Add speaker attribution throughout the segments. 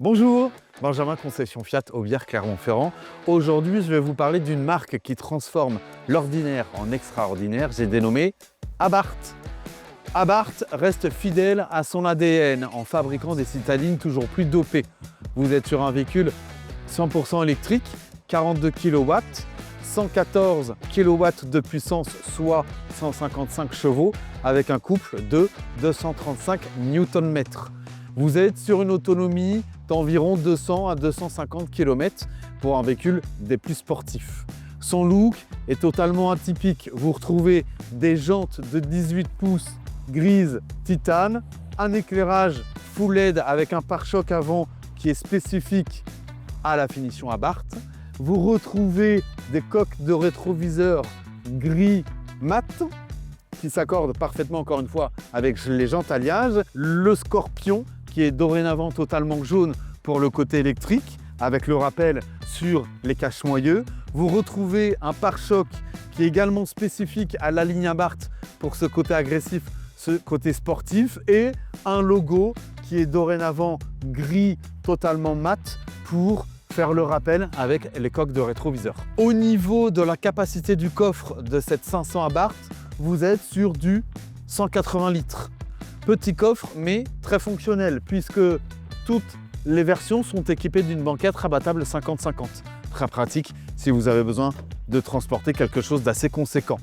Speaker 1: Bonjour, Benjamin Concession Fiat Aubière Clermont-Ferrand. Aujourd'hui, je vais vous parler d'une marque qui transforme l'ordinaire en extraordinaire. J'ai dénommé Abarth. Abarth reste fidèle à son ADN en fabriquant des citadines toujours plus dopées. Vous êtes sur un véhicule 100% électrique, 42 kW, 114 kW de puissance, soit 155 chevaux, avec un couple de 235 Nm. Vous êtes sur une autonomie d'environ 200 à 250 km pour un véhicule des plus sportifs. Son look est totalement atypique. Vous retrouvez des jantes de 18 pouces grises titane, un éclairage full LED avec un pare-choc avant qui est spécifique à la finition Abarth. Vous retrouvez des coques de rétroviseur gris mat qui s'accordent parfaitement encore une fois avec les jantes alliage. Le Scorpion qui est dorénavant totalement jaune pour le côté électrique, avec le rappel sur les cache-moyeux. Vous retrouvez un pare-choc qui est également spécifique à la ligne Abarth pour ce côté agressif, ce côté sportif, et un logo qui est dorénavant gris totalement mat pour faire le rappel avec les coques de rétroviseur. Au niveau de la capacité du coffre de cette 500 Abarth, vous êtes sur du 180 litres. Petit coffre, mais très fonctionnel, puisque toutes les versions sont équipées d'une banquette rabattable 50-50. Très pratique si vous avez besoin de transporter quelque chose d'assez conséquent.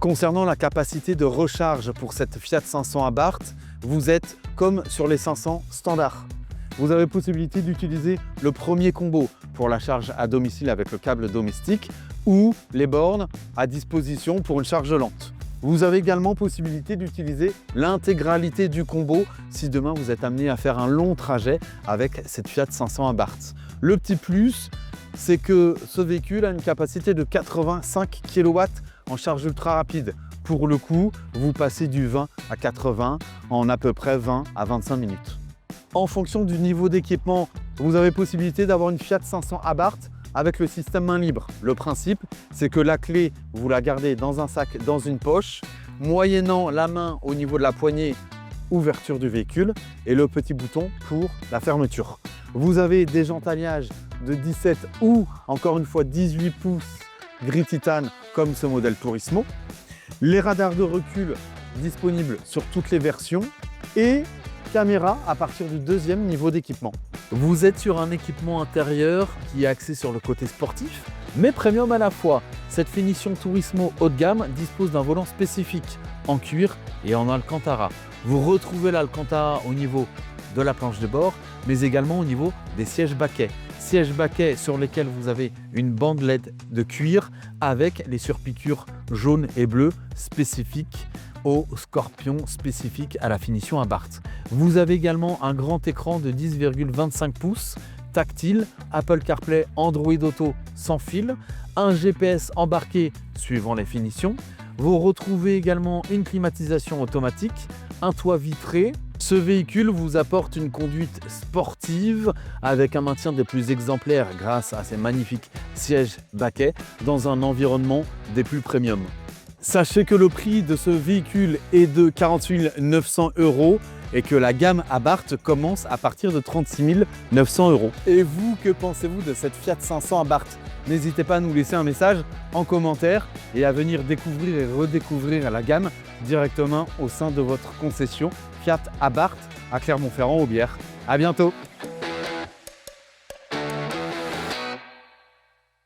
Speaker 1: Concernant la capacité de recharge pour cette Fiat 500 Abarth, vous êtes comme sur les 500 standards. Vous avez possibilité d'utiliser le premier combo pour la charge à domicile avec le câble domestique ou les bornes à disposition pour une charge lente. Vous avez également possibilité d'utiliser l'intégralité du combo si demain vous êtes amené à faire un long trajet avec cette Fiat 500 Abarth. Le petit plus, c'est que ce véhicule a une capacité de 85 kW en charge ultra rapide. Pour le coup, vous passez du 20 à 80 en à peu près 20 à 25 minutes. En fonction du niveau d'équipement, vous avez possibilité d'avoir une Fiat 500 Abarth avec le système main libre. Le principe, c'est que la clé, vous la gardez dans un sac, dans une poche, moyennant la main au niveau de la poignée, ouverture du véhicule, et le petit bouton pour la fermeture. Vous avez des jantes alliage de 17 ou encore une fois 18 pouces gris titane comme ce modèle Turismo, les radars de recul disponibles sur toutes les versions et caméra à partir du deuxième niveau d'équipement. Vous êtes sur un équipement intérieur qui est axé sur le côté sportif, mais premium à la fois. Cette finition Turismo haut de gamme dispose d'un volant spécifique en cuir et en Alcantara. Vous retrouvez l'Alcantara au niveau de la planche de bord, mais également au niveau des sièges baquets. Sièges baquets sur lesquels vous avez une bande LED de cuir avec les surpiqûres jaunes et bleues spécifiques au Scorpion, spécifique à la finition Abarth. Vous avez également un grand écran de 10,25 pouces tactile, Apple CarPlay, Android Auto sans fil, un GPS embarqué suivant les finitions. Vous retrouvez également une climatisation automatique, un toit vitré. Ce véhicule vous apporte une conduite sportive avec un maintien des plus exemplaires grâce à ces magnifiques sièges baquets dans un environnement des plus premium. Sachez que le prix de ce véhicule est de 48 900 € et que la gamme Abarth commence à partir de 36 900 €. Et vous, que pensez-vous de cette Fiat 500 Abarth? N'hésitez pas à nous laisser un message en commentaire et à venir découvrir et redécouvrir la gamme directement au sein de votre concession Fiat Abarth à Clermont-Ferrand Aubière. À bientôt!